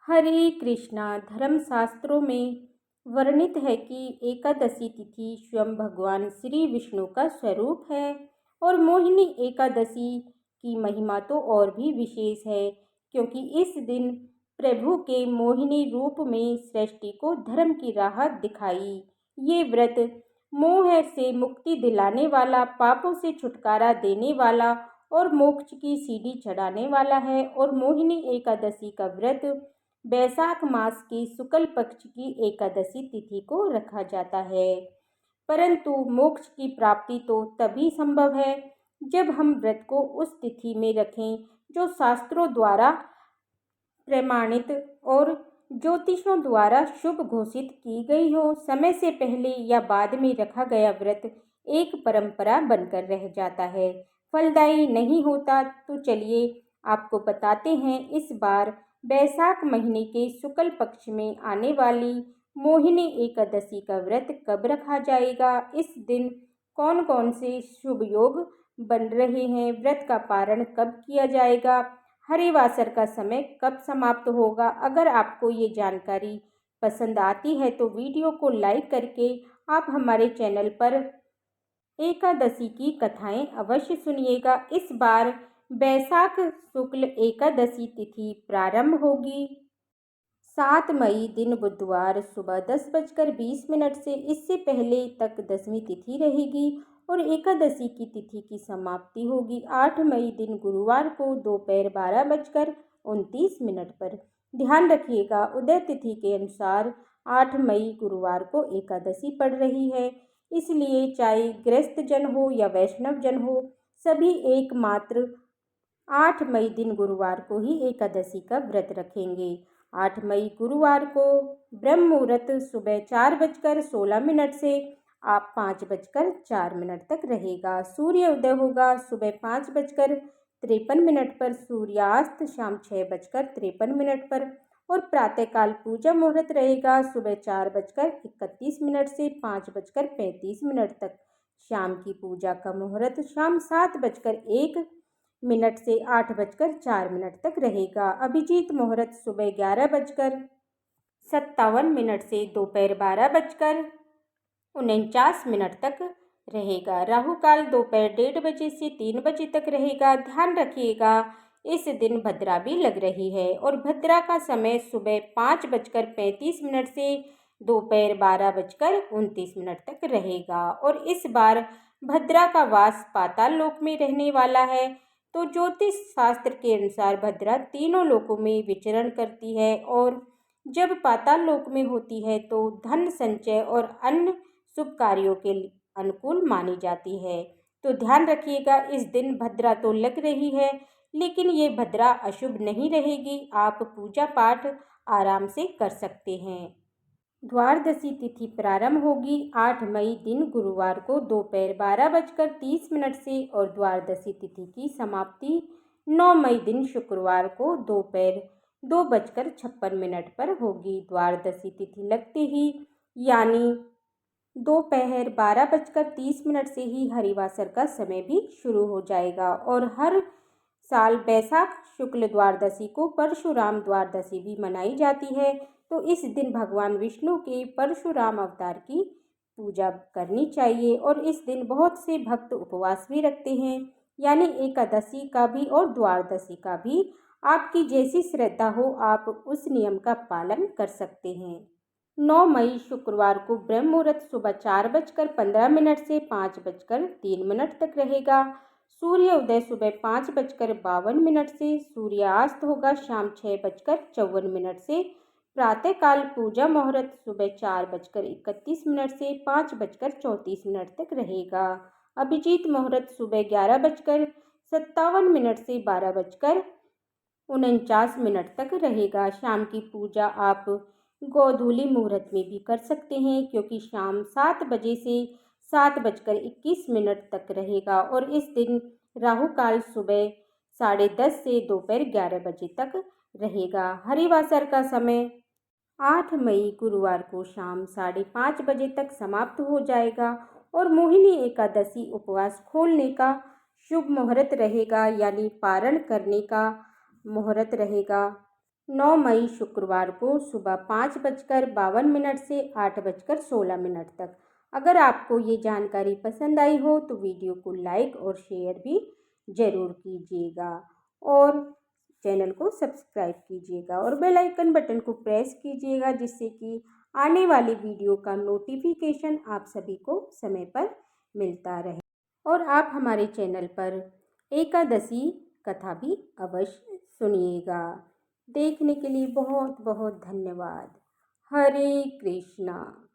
हरे कृष्णा। धर्मशास्त्रों में वर्णित है कि एकादशी तिथि स्वयं भगवान श्री विष्णु का स्वरूप है और मोहिनी एकादशी की महिमा तो और भी विशेष है, क्योंकि इस दिन प्रभु के मोहिनी रूप में सृष्टि को धर्म की राह दिखाई। ये व्रत मोह से मुक्ति दिलाने वाला, पापों से छुटकारा देने वाला और मोक्ष की सीढ़ी चढ़ाने वाला है। और मोहिनी एकादशी का व्रत बैसाख मास की शुक्ल पक्ष की एकादशी तिथि को रखा जाता है। परंतु मोक्ष की प्राप्ति तो तभी संभव है जब हम व्रत को उस तिथि में रखें जो शास्त्रों द्वारा प्रमाणित और ज्योतिषों द्वारा शुभ घोषित की गई हो। समय से पहले या बाद में रखा गया व्रत एक परंपरा बनकर रह जाता है, फलदायी नहीं होता। तो चलिए आपको बताते हैं इस बार बैसाख महीने के शुक्ल पक्ष में आने वाली मोहिनी एकादशी का व्रत कब रखा जाएगा, इस दिन कौन कौन से शुभ योग बन रहे हैं, व्रत का पारण कब किया जाएगा, हरिवासर का समय कब समाप्त होगा। अगर आपको ये जानकारी पसंद आती है तो वीडियो को लाइक करके आप हमारे चैनल पर एकादशी की कथाएं अवश्य सुनिएगा। इस बार बैसाख शुक्ल एकादशी तिथि प्रारंभ होगी 7 मई दिन बुधवार सुबह 10:20 से। इससे पहले तक दसवीं तिथि रहेगी और एकादशी की तिथि की समाप्ति होगी 8 मई दिन गुरुवार को दोपहर 12:29 पर। ध्यान रखिएगा, उदय तिथि के अनुसार 8 मई गुरुवार को एकादशी पड़ रही है, इसलिए चाहे गृहस्थ जन हो या वैष्णव जन हो, सभी एकमात्र 8 मई दिन गुरुवार को ही एकादशी का व्रत रखेंगे। 8 मई गुरुवार को ब्रह्म मुहूर्त सुबह 4:16 से आप 5:04 तक रहेगा। सूर्य उदय होगा सुबह 5:53 पर, सूर्यास्त शाम 6:53 पर और प्रातःकाल पूजा मुहूर्त रहेगा सुबह 4:31 से 5:35 तक। शाम की पूजा का मुहूर्त शाम 7:01 से 8:04 तक रहेगा। अभिजीत मुहूर्त सुबह 11:57 से दोपहर 12:49 तक रहेगा। राहु काल दोपहर 1:30 से 3 बजे तक रहेगा। ध्यान रखिएगा, इस दिन भद्रा भी लग रही है और भद्रा का समय सुबह 5:35 से दोपहर 12:29 तक रहेगा। और इस बार भद्रा का वास पाताल लोक में रहने वाला है। तो ज्योतिष शास्त्र के अनुसार भद्रा तीनों लोकों में विचरण करती है और जब पाताल लोक में होती है तो धन संचय और अन्य शुभ कार्यों के अनुकूल मानी जाती है। तो ध्यान रखिएगा, इस दिन भद्रा तो लग रही है लेकिन ये भद्रा अशुभ नहीं रहेगी। आप पूजा पाठ आराम से कर सकते हैं। द्वादशी तिथि प्रारंभ होगी 8 मई दिन गुरुवार को दोपहर 12:30 से और द्वादशी तिथि की समाप्ति 9 मई दिन शुक्रवार को दोपहर 2:56 पर होगी। द्वादशी तिथि लगते ही यानी दोपहर 12:30 से ही हरिवासर का समय भी शुरू हो जाएगा। और हर साल बैसाख शुक्ल द्वादशी को परशुराम द्वादशी भी मनाई जाती है। तो इस दिन भगवान विष्णु के परशुराम अवतार की पूजा करनी चाहिए और इस दिन बहुत से भक्त उपवास भी रखते हैं, यानी एकादशी का भी और द्वादशी का भी। आपकी जैसी श्रद्धा हो आप उस नियम का पालन कर सकते हैं। 9 मई शुक्रवार को ब्रह्म मुहूर्त सुबह 4:15 से 5:03 तक रहेगा। सूर्य उदय सुबह 5:52 से, सूर्यास्त होगा शाम 6:54 से। प्रातःकाल पूजा मुहूर्त सुबह 4:31 से 5:34 तक रहेगा। अभिजीत मुहूर्त सुबह 11:57 से 12:49 तक रहेगा। शाम की पूजा आप गोधूली मुहूर्त में भी कर सकते हैं, क्योंकि शाम 7 बजे से 7:21 तक रहेगा और इस दिन राहु काल सुबह 10:30 से दोपहर 11 बजे तक रहेगा। हरिवासर का समय 8 मई गुरुवार को शाम 5:30 बजे तक समाप्त हो जाएगा और मोहिनी एकादशी उपवास खोलने का शुभ मुहूर्त रहेगा, यानी पारण करने का मुहूर्त रहेगा 9 मई शुक्रवार को सुबह 5:52 से 8:16 तक। अगर आपको ये जानकारी पसंद आई हो तो वीडियो को लाइक और शेयर भी ज़रूर कीजिएगा और चैनल को सब्सक्राइब कीजिएगा और बेल आइकन बटन को प्रेस कीजिएगा, जिससे कि आने वाली वीडियो का नोटिफिकेशन आप सभी को समय पर मिलता रहे। और आप हमारे चैनल पर एकादशी कथा भी अवश्य सुनिएगा। देखने के लिए बहुत बहुत धन्यवाद। हरे कृष्णा।